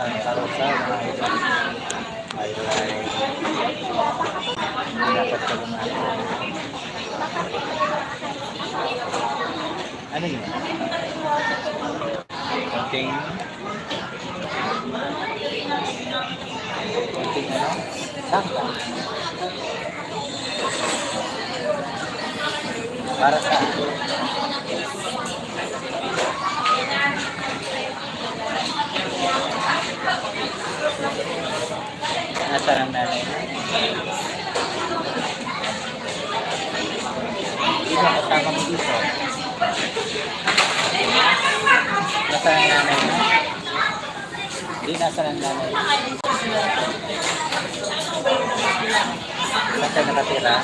Santa Rosa, mga idol. Highlight. Dapat kalumati. Ano yun? Konting ano? Langka. Para sa nasa ng nanay. Hindi na kasama mo dito. Nasa ng nanay mo? Hindi nasa ng nanay. Saan ka nakatira?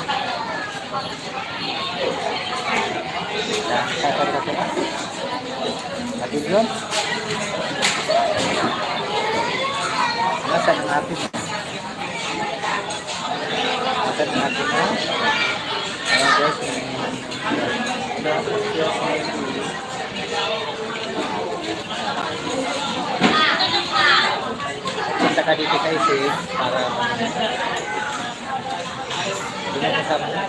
Saan ka nakatira? Matulog? Nasa ng atin? Nasa ng atin mo? Ayan guys, punta ka dito kay Sid para hindi na kasama na.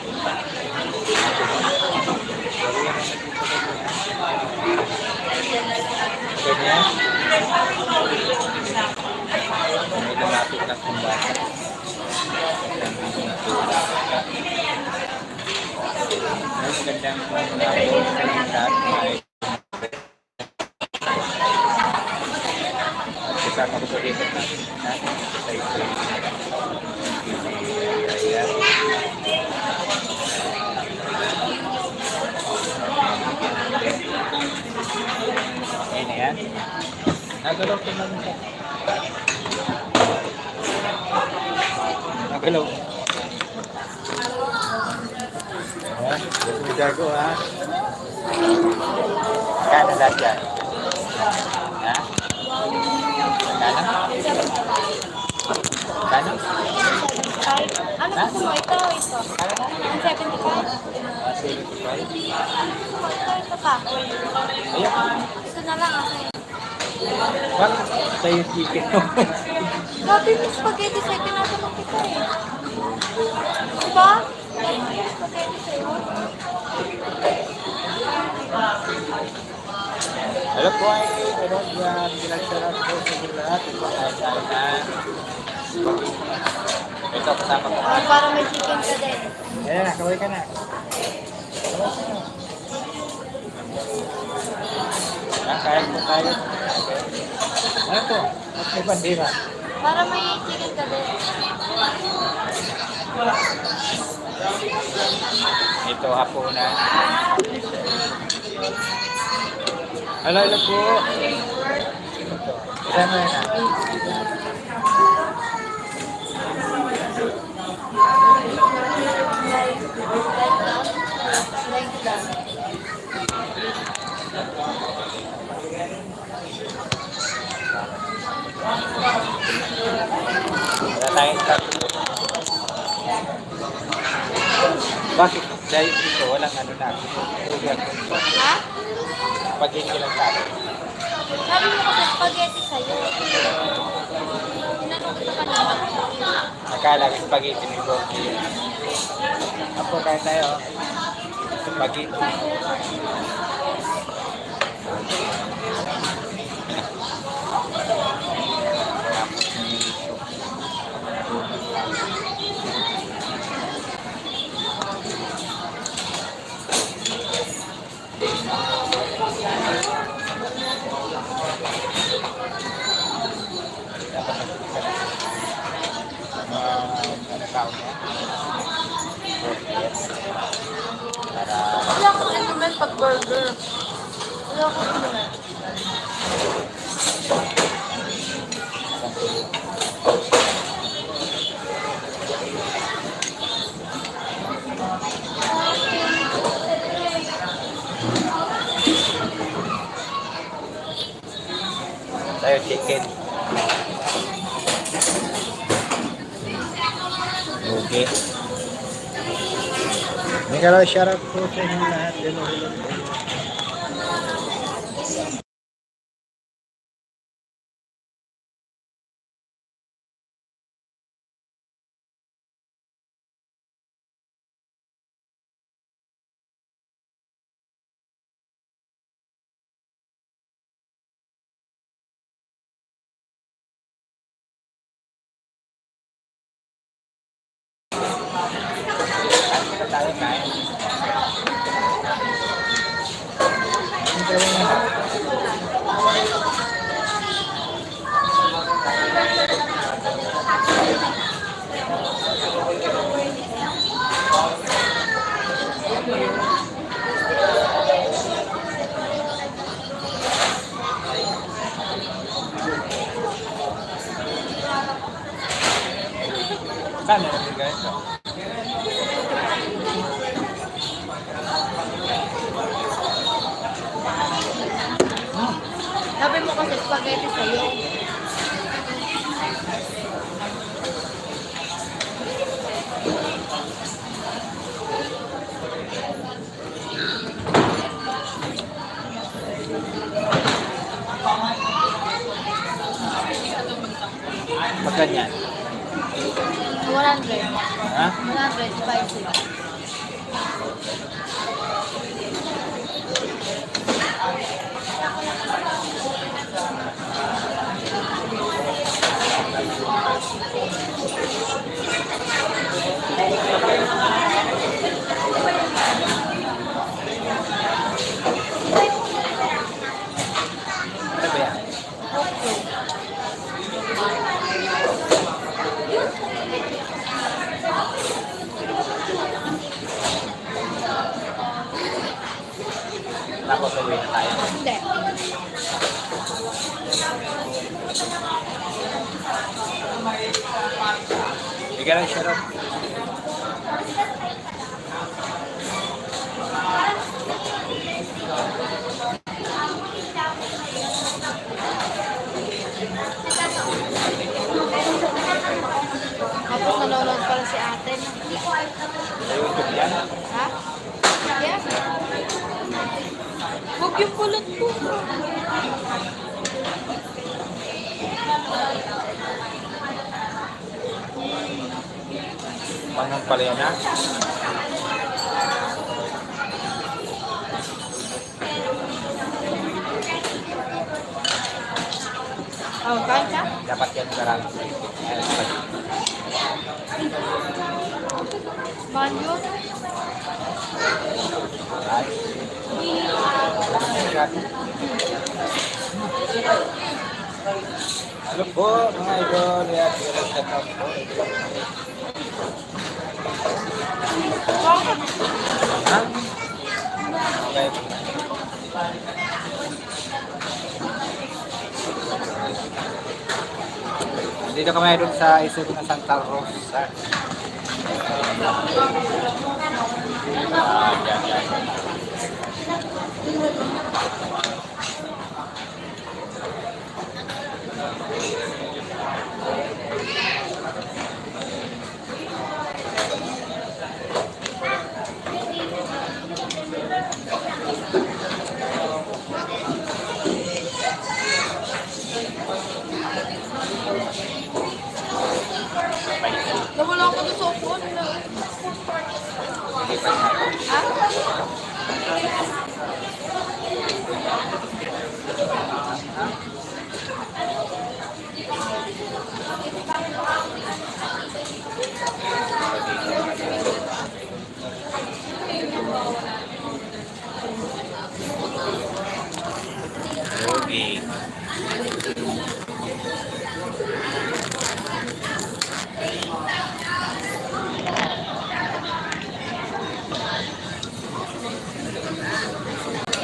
Ganyan. May lumapit na kung bata. May magandang labo sa lahat. Kasama ko sa dito na sa ito. Ayan. Ayan yan. Nagalaw ko naman siya. Nagalaw. Ayan. Gusto gago ha. Kano lahat yan? Ha? Kano? Kano? Ano gusto mo? Ito, ito. Kano na? 75? 75? Ito pa. Ayan. Ito na lang ako. Bakit sa'yo chicken mo? Sabi mo spaghetti sa'yo, tinatanong kita eh. Diba? Spaghetti sa'yo. Hello po ay meron yan. Pinagsarat po sa lahat. Ipakain na. Ito, kasama ko. Para may chicken ka din. Ayan na, kaway ka na. Kaya po tayo. Ano to? At may bandera. Para may chicken ka din. Ito hapunan. Hello po. Ito. Kasama na. Wala tayong tatlo. Bakit? Dahil dito, walang ano na. Ha? Spaghetti lang sa akin. Sabi mo kasi spaghetti sa'yo. Tinanong kita pa naman. Akala ko spaghetti ni Gordy. Apo, kain tayo. Spaghetti. Ano tawag niya? Para Wala akong inumin pag burger. Wala akong inumin. tayo chicken. Okay. May kalaw shoutout po sa inyo lahat. Hello. Kano nabigay ito? Sabi mo kasi spaghetti sa'yo. Magkanyan. 100. Ha? 100 spicy. Ano ba yan? Tapos uwi na tayo. Hindi. Bigyan lang siya ron. Tapos nanonood pala si ate. Sa YouTube yan. Ha? Yeah. Huwag yung pulot ko. Pangang pala yan ha. Oh, kain ka? Dapat yan karang. Banyo? Hello po mga idol. Yan, shout out po. Bakit? Ha? Okay. Dito kami doon sa isip na Santa Rosa. Yan. Nawala ko na sa phone na. Ha? Okay.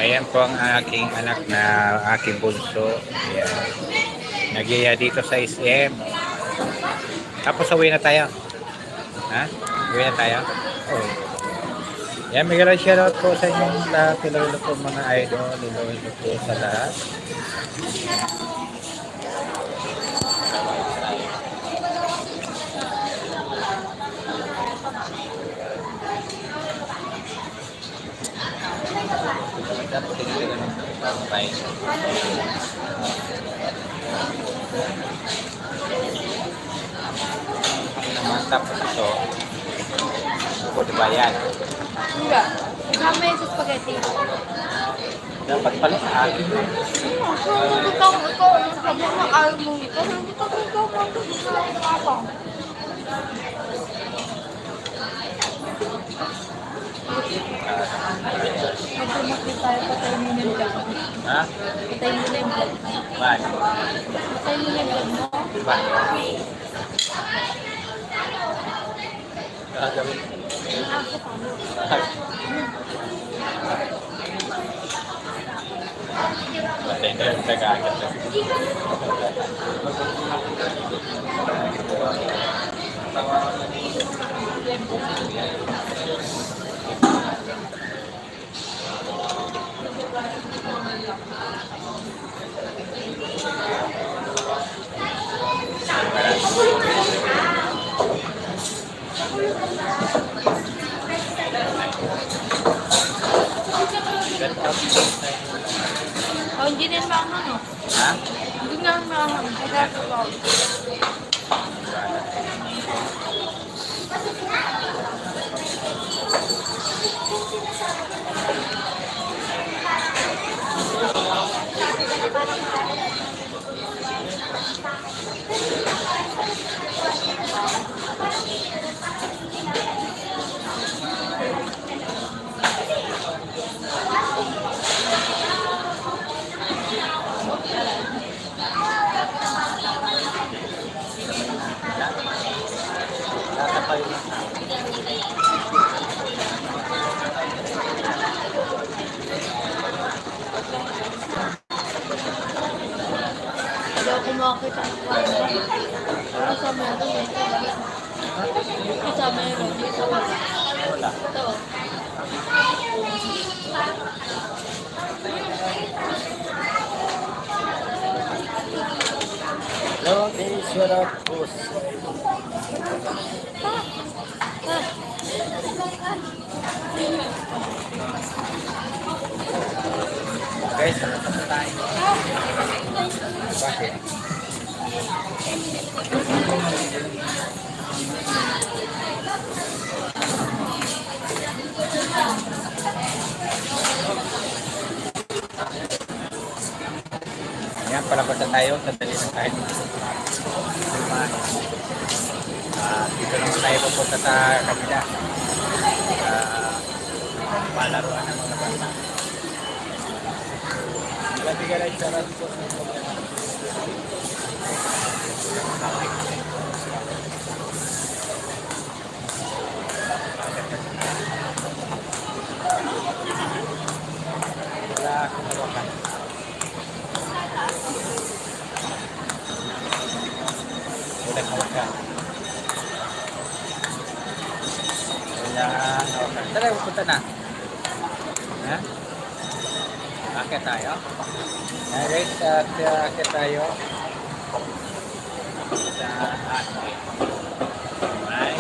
Ayan po ang aking anak na aking bunso. Ayan. Nagyaya dito sa SM. Tapos uwi na tayo. Ha? Uwi na tayo? Oh. Yan, may galang shoutout po sa inyong lahat. Ilolo po mga idol. Ilolo po sa lahat. Naman tapos ito. O, diba yan? Enggak. Sama yung sa spaghetti. Dapat pala sa akin. Ikaw, sabi mo ayaw mo ito. Hindi ka ikaw ako. Magpumakit tayo, patayin mo yung vlog. Ha? Patayin mo yung vlog. Bakit? Patayin mo yung vlog mo. Bakit? Gagawin. Ako paano? Patay na yung tagagat. Oh, hindi din maanghang, no? Ha? Hindi nga maanghang. Kaya ito ba? Hindi ako makakita ng kwarto. Pero sa meron eh. Sa meron. Dito wala. Wala. Ito. Hello, Ishwara Boss. Guys, tapos na tayo. Bakit? Ayan, palabas na tayo. Sandali na tayo. Dito naman tayo pupunta sa kabila. Palaruan ng mga bata. Bigyan lang siya rin po. Wala akong nawakan. Wala nawakan. Wala nawakan. Tara, pupunta na. Ha? Akit tayo. Guys, akit tayo. Sa akit. Ay.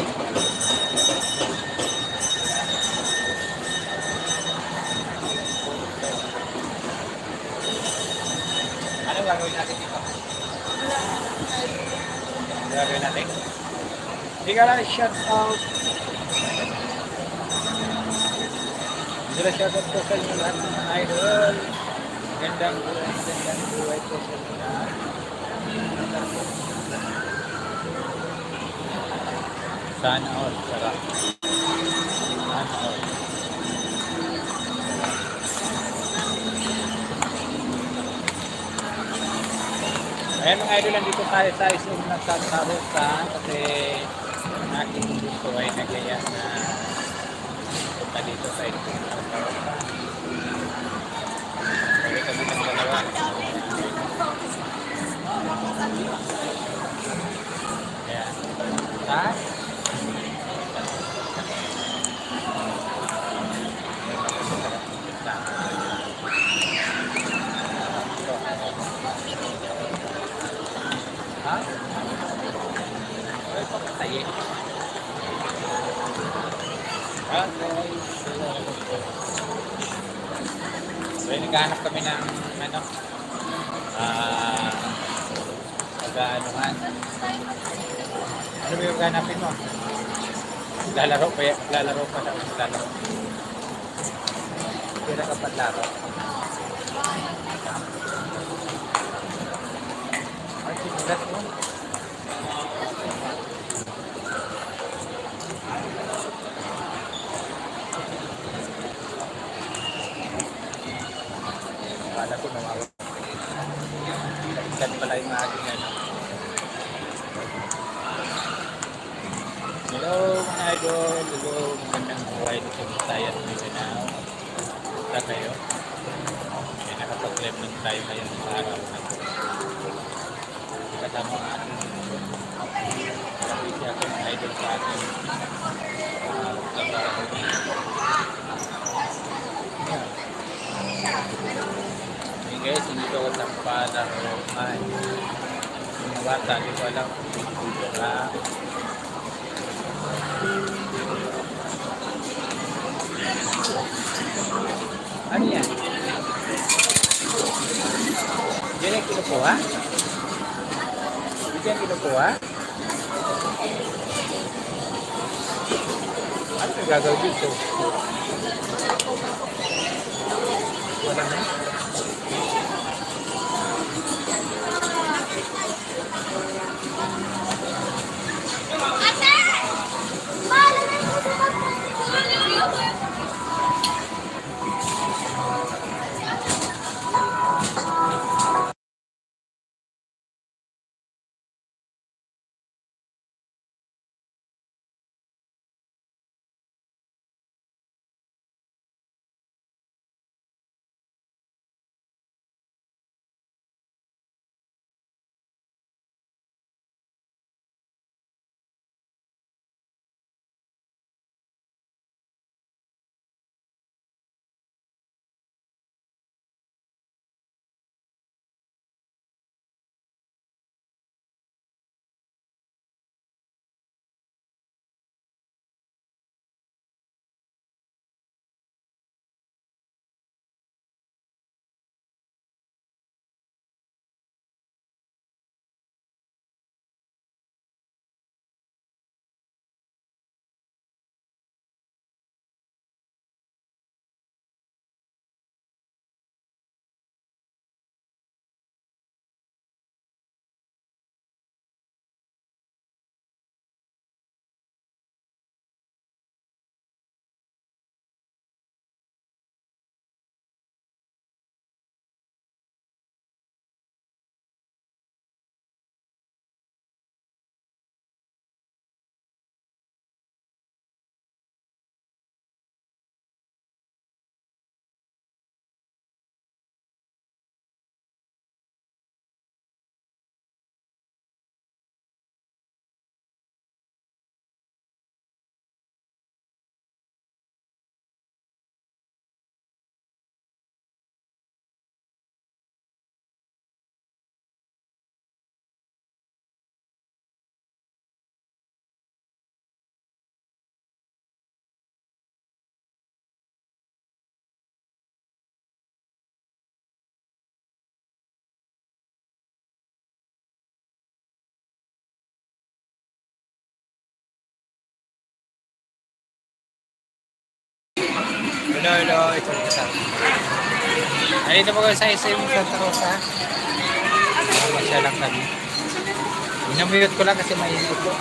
Ano gagawin natin dito? Ano gagawin natin? Hindi ka lang shout out. Sila shout out po sa inyo lahat ng mga idol. Gandang buhay po sa inyo lahat. Sana all. Sarap. Sana all. Ayan mga idol, nandito tayo sa isang ng Santa Rosa kasi ang aking gusto ay nagaya na punta dito sa isang ng Santa Rosa. Kaya kami ng dalawa. Ayan. Tapos, ha? Ay, papatay eh. Okay. So, naghahanap kami ng ano, pag-aanuhan. Ano ba yung hanapin mo? Lalaro pa yan. Lalaro pa sa lalaro. Kira ka paglaro. Ay, sinulat mo. Akala ko nawawa. Ikan pala yung aking ano. Hello mga idol. Hello. Magandang buhay dito sa Tayan Mindanao. Punta kayo. May nakapag-claim lang tayo ngayon sa araw na ito. Kasama ang ating kapisi aking idol sa ating bata, di ko alam. Ah, ano yan? Yan ang kinukuha? Yan ang kinukuha? Ano yung gagawin dito? Wala na. Hello, hello. Ito na sa. Nandito po kayo sa SM Santa Rosa. Masya lang kami. Minamute ko lang kasi mainit po.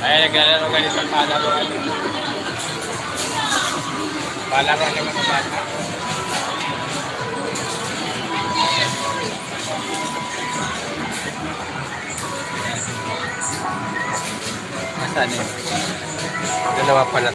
Ay, naglalaro ganito ang palaro. Palaro ng mga bata. Nasaan yun? Dalawa pala.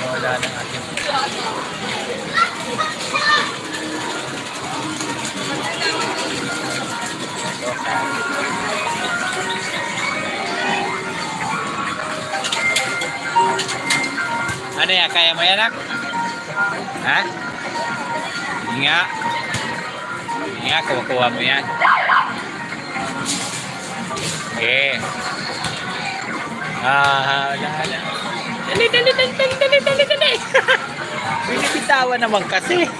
Wala ng ating ano yan? Kaya mo yan, anak? Ha? Hindi nga. Hindi nga, kuha mo yan. Okay. Wala. Dali. Binibitawan naman kasi. Ano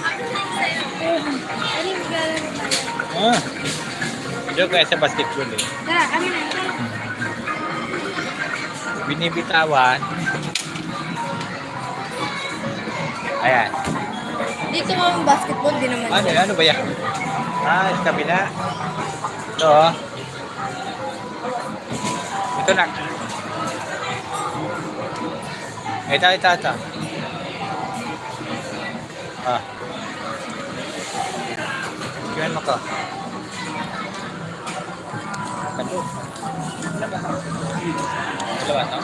yung galang? Ah. Joke kaya sa basketball eh. Tara, kami na. Binibitawan. Ayan. Dito mo yung basketball, di naman. Ano ba yan? Sa kabila. Ito oh. Ito na. Ito. Gawin mo ko. Kando. Dalawa to?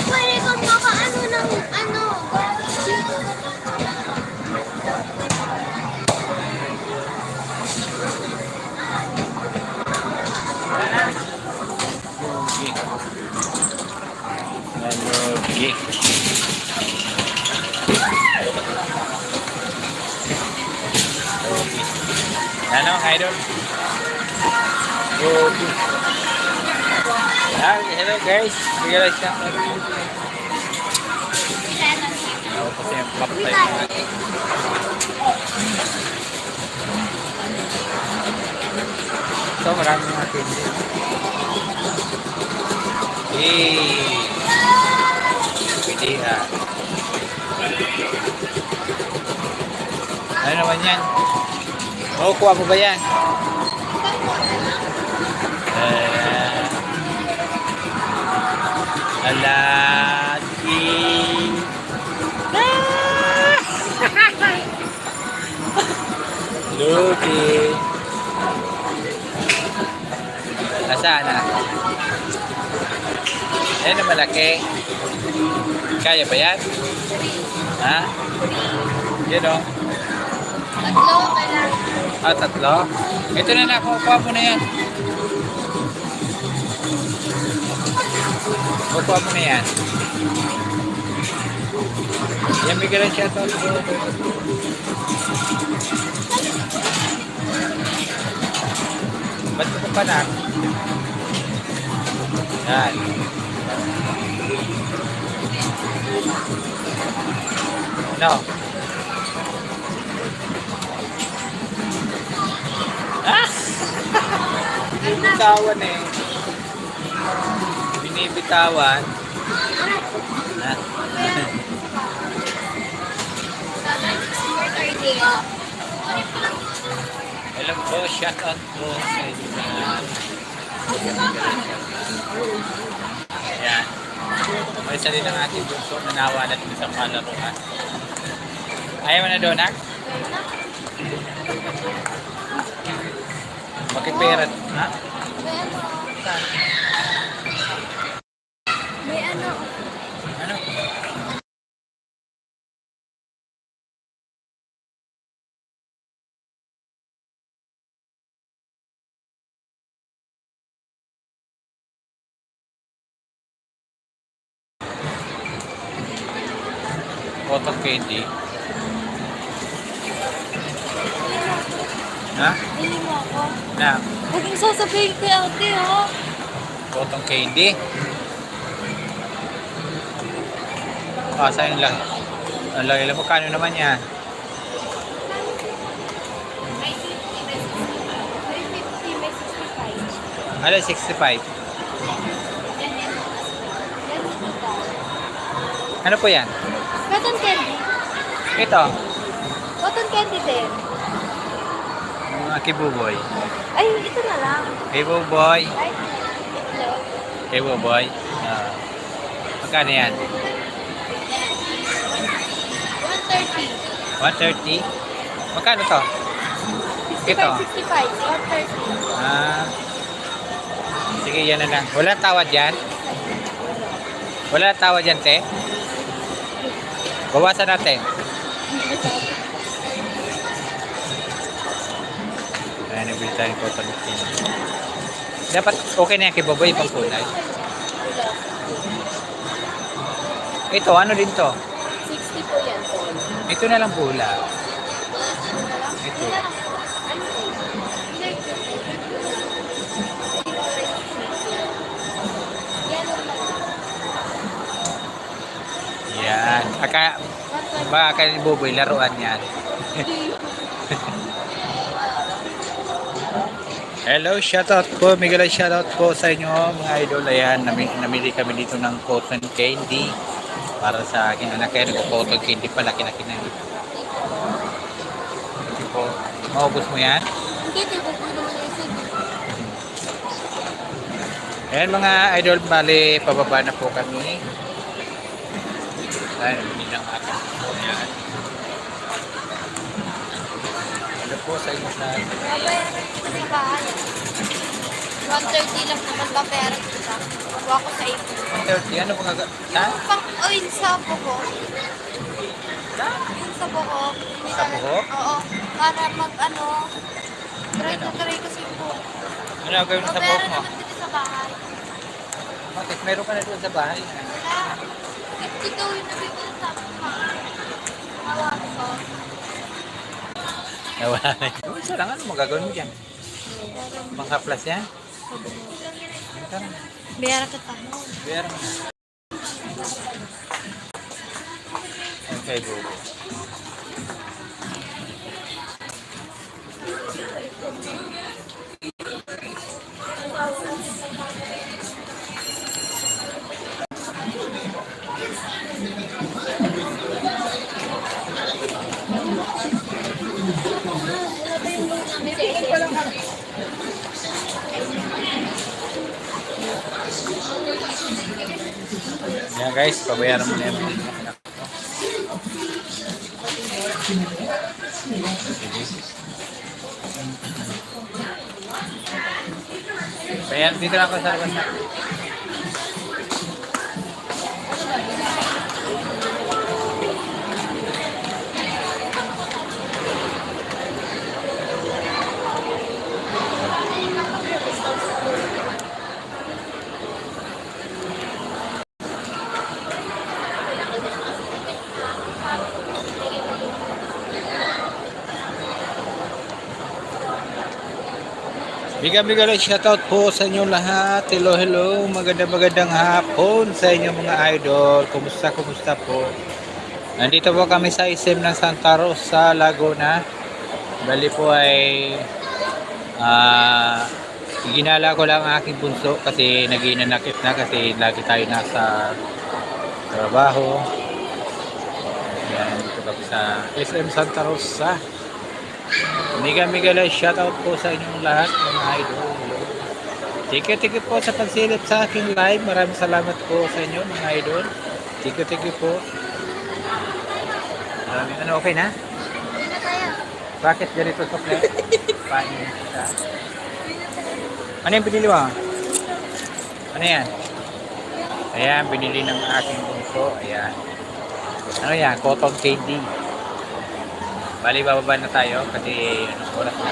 Pwede kang makaano ng ano. Lugi. Ano, idol? Lugi. Hello guys. Realize na. Kasi yung papatay na. So, maraming mga candy. Pwede Ano naman yan? Kuha mo ba yan? Alagi. Lugi. Nasaan na? Ayan na malaki. Kaya ba yan? Ha? Yan o. Tatlo, kailangan. Tatlo? Ito na kuha mo na yan. Kuha mo na yan. Yan, bigyan siya ito. Ba't mo pa na? Yan. Ano? Binibitawan eh. Binibitawan. Hello po, shout out po sa inyo. Ayan. May isa din ang ating bunso na nawa natin sa palaruan. Ayaw mo na doon, ha? Makiperat, ha? May ano. Ano? cotton candy. Ha? Bili mo ako. Na, Huwag mo sasabihin kay ate, ha? cotton candy. Ah, sayang lang. Ang laki lang. Magkano naman yan? May 50, may 65. May 50, may 65. Ano, 65. Ano po yan? Cotton candy. Ito. Cotton candy din. Mga kibuboy. Ay, ito na lang. Kibuboy. Ay, ito. Kibuboy. Magkano yan? 130. 130. Magkano to? Ito. 65, 130. Ah. Sige, yan na lang. Wala tawad yan? Wala tawad yan, te? Bawasan natin. Ayan, nabili tayong cotton candy. Dapat okay na yan kay Baboy, ibang kulay. Ito, ano din to? 60 po yan. Ito na lang pula. Ito. Yan. Baka ni Boboy, laruan yan. Hello, shoutout po. Miguel, shoutout po sa inyo mga idol. Ayan, namili kami dito ng cotton candy para sa aking anak. Kaya nagko-cotton candy pala, kinakina. Kasi po, maubos mo yan? Hindi, di ba po naman isip? Ayan mga idol, bali, pababa na po kami. Ayan, namili ng aking. Ayan. Hello po sa inyo sa... Babayaran ko sa bahay. 130 lang naman babayaran ko sa. Kuha ko sa 130, 80. ano pang ha? Yung pang oil sa buko. Yung sa buko. Sa buhok? Oo. Para mag ano. Try na try kasi po. Ano ang gawin mo sa buhok Babayaran mo? naman dito sa bahay. Bakit? Meron ka na doon sa bahay. Wala. Ito yung nabibili sa bahay. Awan ko. Nawala na yun. Isa lang, ano magagawin mo dyan? Pangkaplas yan? Tara. Bayaran kita. Beer. Okay, bro. Yan guys, pabayaran mo na yan. Bayan, dito lang ako sa labas na. Bigyan shoutout po sa inyo lahat. Hello, hello. Magandang hapon sa inyo mga idol. Kumusta po? Nandito po kami sa SM ng Santa Rosa, Laguna. Bali po ay ginala ko lang ang aking bunso kasi naginanakit na kasi lagi tayo nasa trabaho. Yan, dito kami sa SM Santa Rosa. Miguel, shoutout po sa inyong lahat mga idol. Thank you po sa pagsilip sa aking live. Maraming salamat po sa inyo mga idol. Thank you po. Ano, okay na? Hindi na tayo. Bakit ganito sa plate? Paano siya? Ano yung binili mo? Ano yan? Ayan, binili ng aking bunso. Ayan. Ano yan? Cotton candy. Bali, bababa na tayo kasi anong oras na.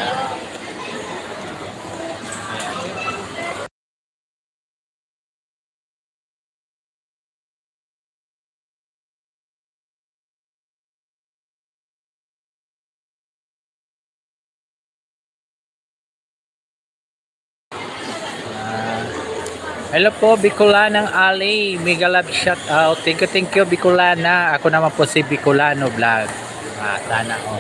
Hello po, Bicolanang Ali. Mega love shout out. Thank you, Bicolana. Ako naman po si Bicolano Vlog. Sana oh.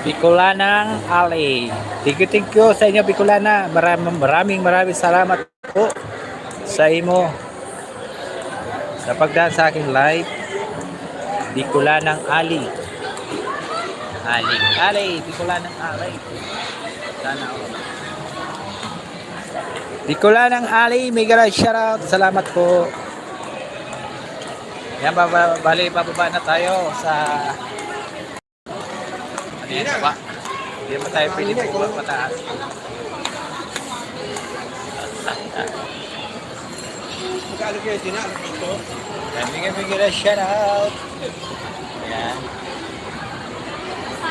Bicolanang Ali. Thank you sa inyo, Bicolana. Maraming salamat po sa imo sa pagdaan sa aking live. Bicolanang Ali. Ali, Bicolanang Ali. Sana oh. Bicolanang Ali, mega shoutout. Salamat po. Yan, bali bababa na tayo sa ano yan, baba. Hindi pa tayo pili po pataas. Magkano kayo dinalo ito? Yan, mega shoutout. Yan.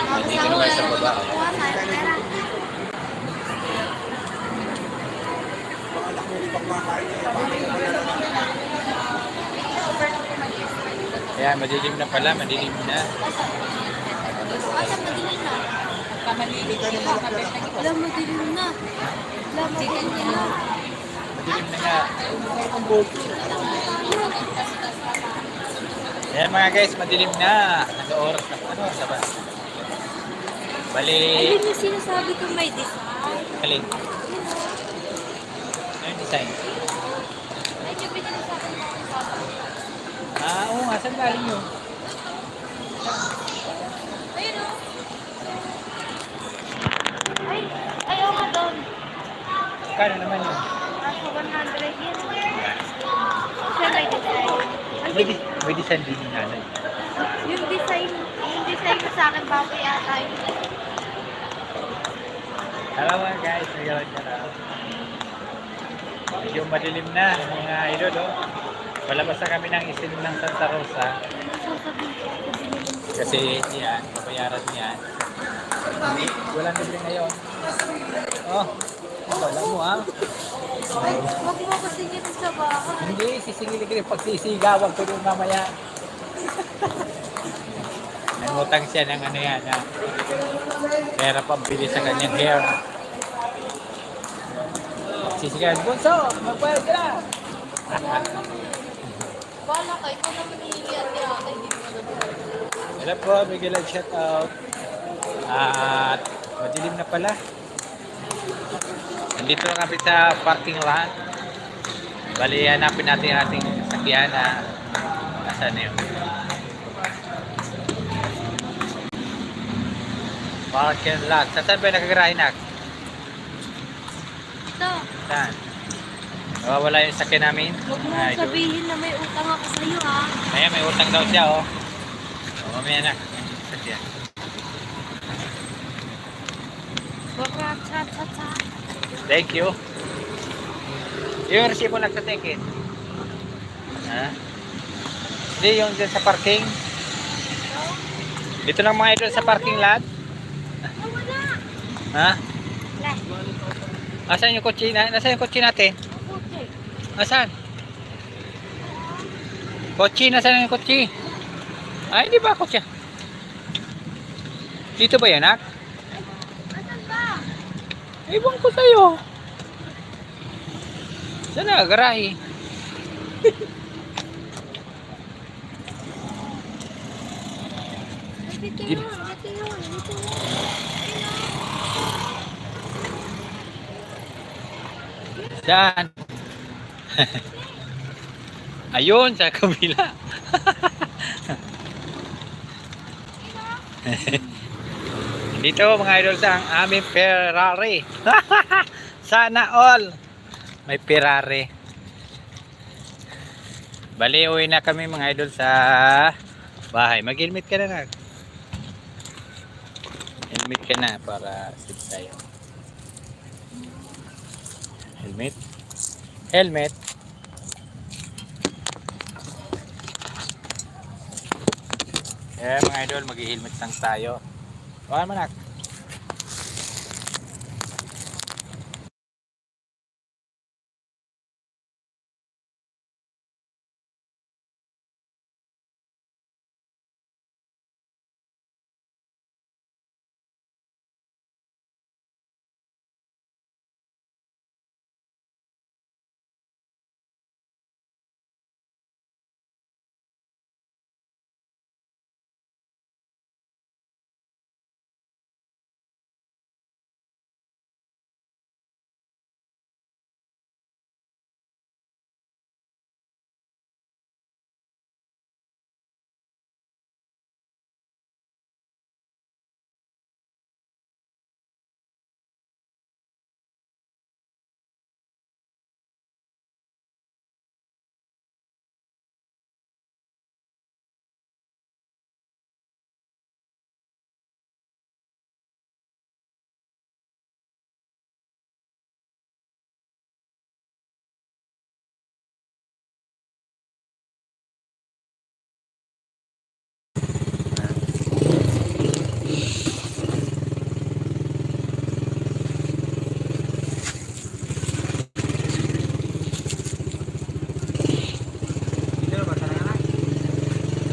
Nandito naman sa baba. Mga anak mo ibang makain niya. Bakit naman na naman? Ayan, madilim na pala, madilim na. Hindi ka naman nakilala. Wala, madilim na. Wala, madilim na. Madilim na nga. Ayan mga guys, madilim na. Nag-oras na ano, saba. Bali, Ayun yung sinasabi ko may design. alin. Ano yung design? Ay, yung binili sa akin ng papa. Oo nga, saan galing yun? Ayun o. Ay, ayaw ka doon. Kano naman yun? Nasa 100 yun. Siya may design. May design din yung nanay. Yung design ko sa akin, baboy ata yun. Hello mga guys, nagalag ka na. Medyo madilim na mga idol, oh. Palabas na kami ng isin ng Santa Rosa. Sasabihin ko, binili mo. Kasi yan, babayaran niya. Hindi, walang libre ngayon. Oh, wala mo ha. Ay, huwag mo ko singilin sa bahay. Hindi, sisingili ka rin pagsisigawan ko doon mamaya. Nangutang siya ng ano yan, ha? Pera pambili sa kanyang hair. Sisigawan, bunso, magbayad ka na. Bala ka, ikaw naman hihingi at ate, hindi mo na. Hello po, Miguel and shout out. At madilim na pala. Nandito na kami sa parking lot. Bali, hanapin natin yung ating sakyan na asan na yun. Parking lot. Saan ba yung nakagarahe na? Ito, Saan? Nawawala yung sakyan namin. huwag mo Ay, sabihin na may utang ako sa'yo, ha? Ayan, may utang daw siya, oh. Mamaya na. Sakyan. Cha-cha-cha. Thank you. Yung resibo nagsa-ticket. Ha? Hindi, yung dyan sa parking. Dito lang mga idol sa parking lot. Oh, wala. Ha? Wala. Asan yung kotse na? Nasaan yung kotse natin? Okay. Asan? Kotse, nasaan yung kotse? Ay, di ba kotse? Dito ba yan, nak? Asan ba? Ibang ko sa'yo. Saan na, garahe? Dito Dito. yun, dito yun, dito yun. Saan? Ayun, sa kabila. Dito mga idol sa ang aming Ferrari. Sana all. May Ferrari. Bali, uwi na kami mga idol sa bahay. Mag-helmet ka na na. Helmet ka na para safe tayo. Helmet. Helmet. Eh mga idol, mag-helmet lang tayo. Baka manak.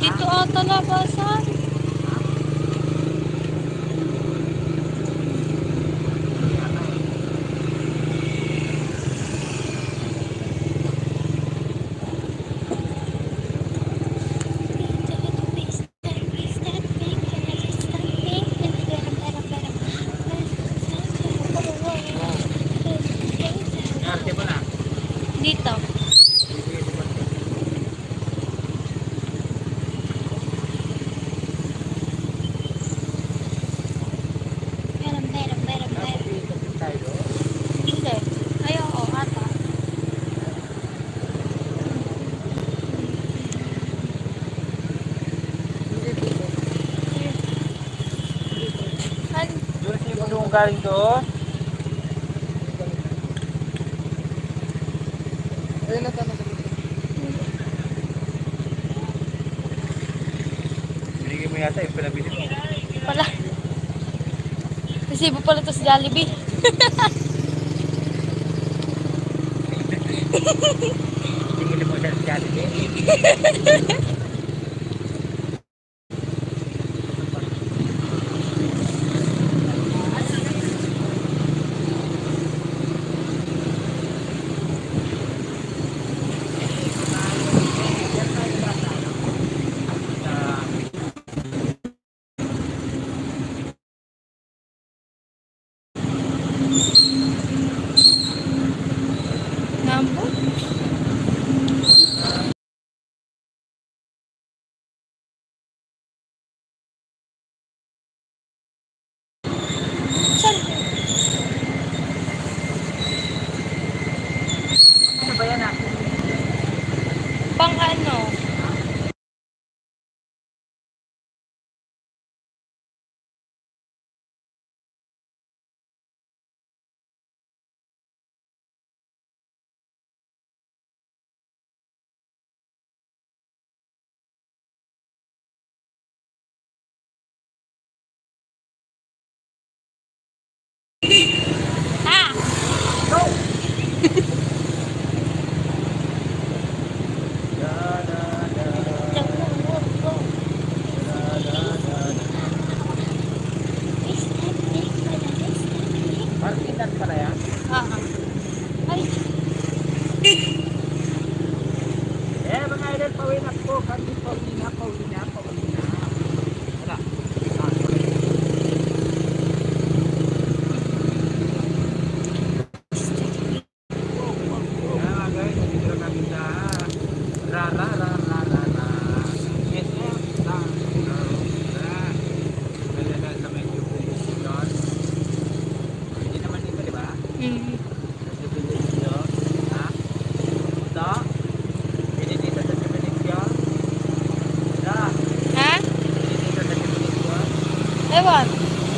Dito ata labasan. Arte mo na. Dito. Hindi. Ay, oo, ata. Ay, Doon siya yung galing doon. Ayun na tama sa Binigay mo yata yung pinabili mo. pala. Resibo pala to sa Jollibee. Tingin mo siya sa Jollibee. Nambo? Saan? Ano ba yan ah? Pang ano? Ah! Martinan pala yan. Ah. Ay, Eh, mga idol, pawin na po. Kami Paulina. Wala. Mga guys, nandito na kami sa Ra. SM Dalaga sa medyo Pilipinon. Hindi naman dito, di ba? Medyo Pilipinon. Ha? Ito? Pwede dito sa Pilipinon. Ito? ha? Pwede dito sa Pilipinon. Ewan.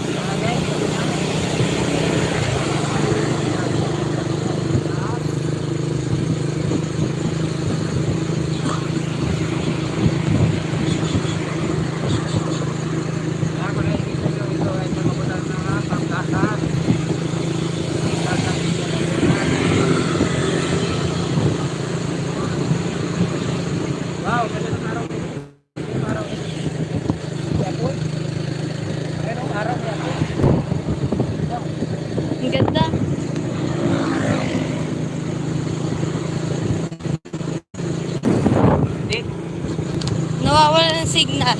Mga guys, ako na ikita nyo ito ay magulang na pangkasan. Wow, ganda ng araw. Yung araw. Yapon. Anong araw yapon? Ang ganda. Hindi. Nawawala ng signal.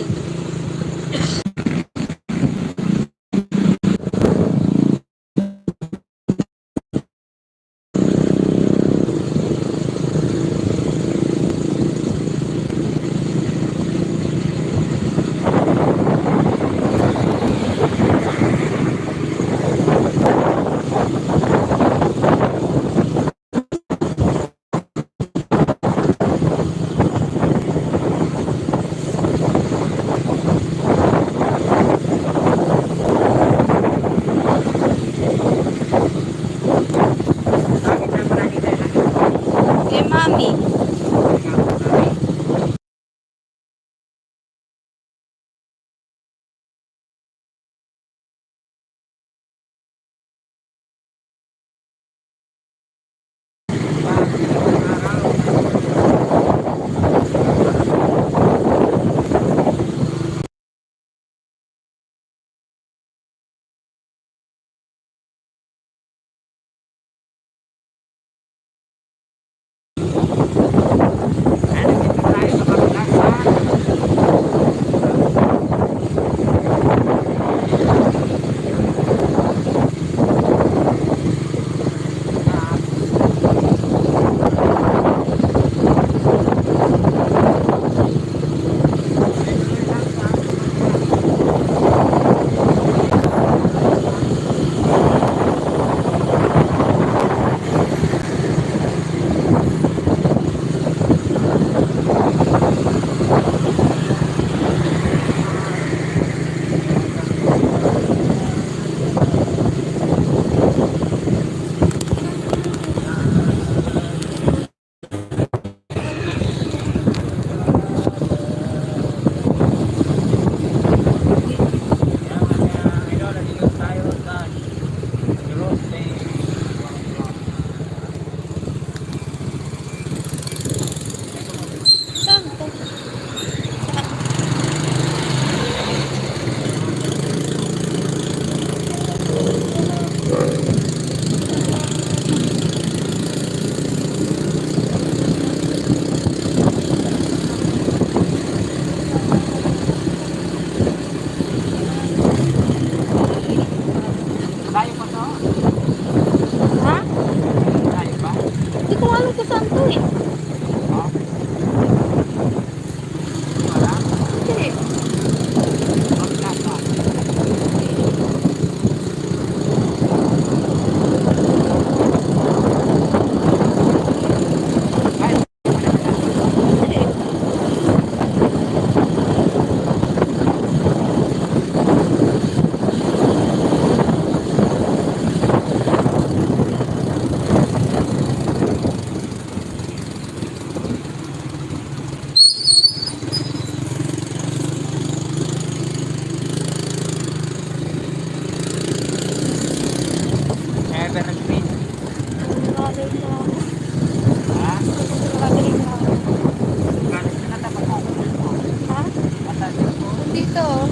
dito.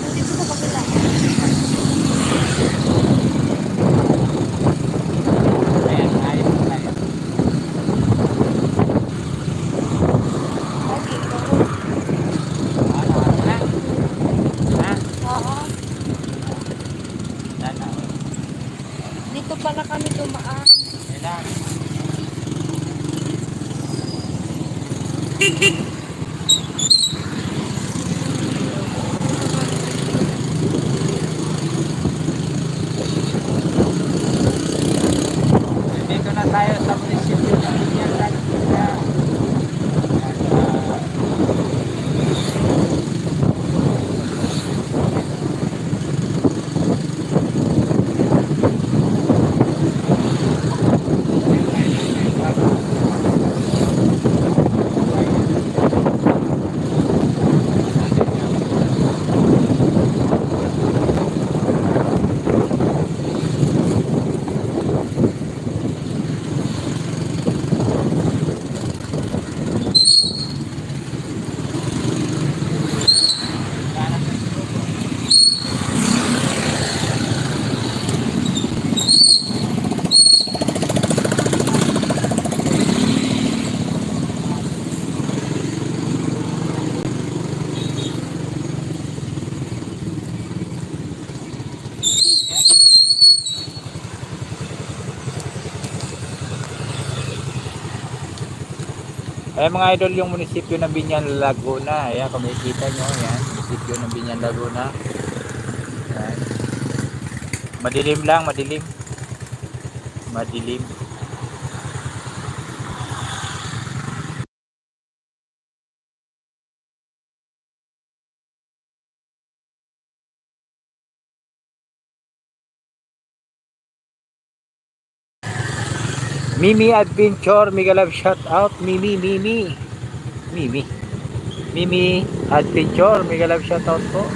Dito sa kabila. Ayan, ayos tayo. Okay, ikaw. Ano na? Ha? Oo. Sana. Dito pala kami dumaan. Kailangan. Dito na tayo sa munisipyo ng Binyan Laguna. Ayan mga idol, yung munisipyo ng Binyan Laguna. Ayan, kung makikita nyo, ayan, munisipyo ng Binyan Laguna. Ayan. Madilim lang, madilim. Madilim. Mimi Adventure, mega love shout out. Mimi Adventure, mega love shout out po.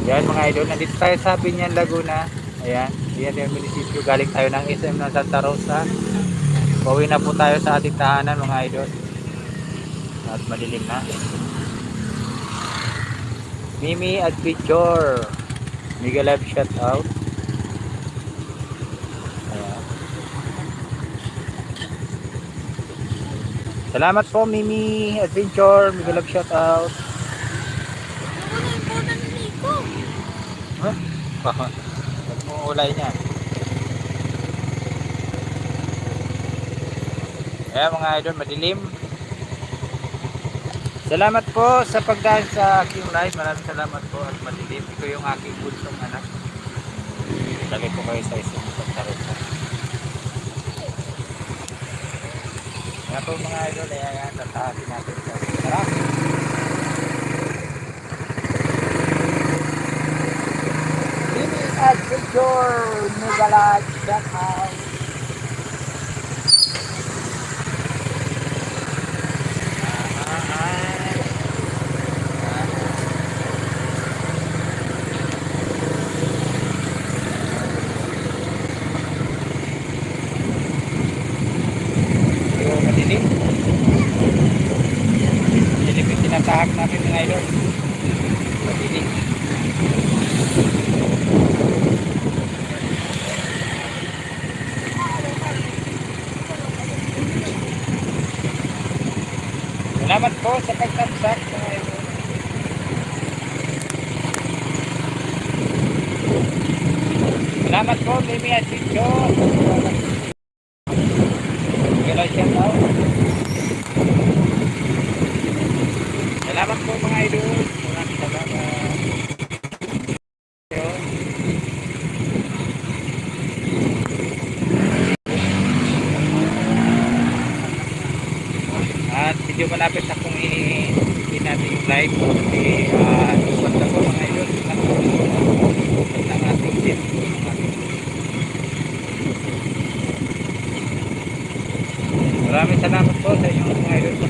Yan mga idol, nandito tayo sa Binyan Laguna. Ayan, yan yung munisipyo. Galing tayo ng SM ng Santa Rosa. Pauwi na po tayo sa ating tahanan mga idol. At madilim na. Mimi Adventure, mega love shout out. Ayan. Salamat po Mimi Adventure, mega love shout out. Ano yung boda ni Nico? Huh? Ba't mo ulay niya? Ayan mga idol, madilim. Salamat po sa pagdahil sa aking live. Maraming salamat po at madilim. Ito yung aking bunsong anak. Lagi po kayo sa isang pagtarosa. Kaya po mga idol, ayan, tatahasin natin sa sarap. Mimi Adventure, Nugalag, shout out. Madilim. Madilim yung tinatahak natin mga idol. Madilim. Salamat po sa pagtamsak mga idol. Salamat po Mimi at Chicho. Hello, shout out. Salamat po mga idol. Maraming salamat. At medyo malapit na kung i-in natin yung live. Kasi iwan na po mga idol. Iwan na ang ating tip. Maraming salamat po sa inyong mga idol sa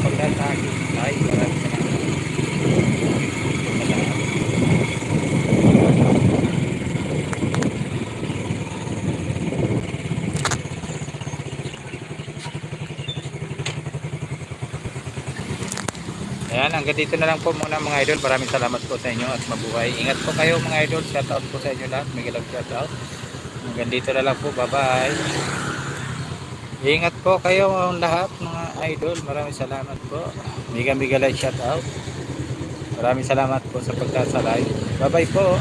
pagdahil sa aking live. Maraming salamat. Ayan hanggang dito na lang po muna mga idol. Maraming salamat po sa inyo at mabuhay. Ingat po kayo mga idol. Shout out po sa inyo lahat. Mega love shout out. Hanggang dito na lang po. Bye bye. Ingat po kayo ang lahat mga idol. Maraming salamat po. Mega mega like shout out. Maraming salamat po sa pagsasalay. Bye bye po.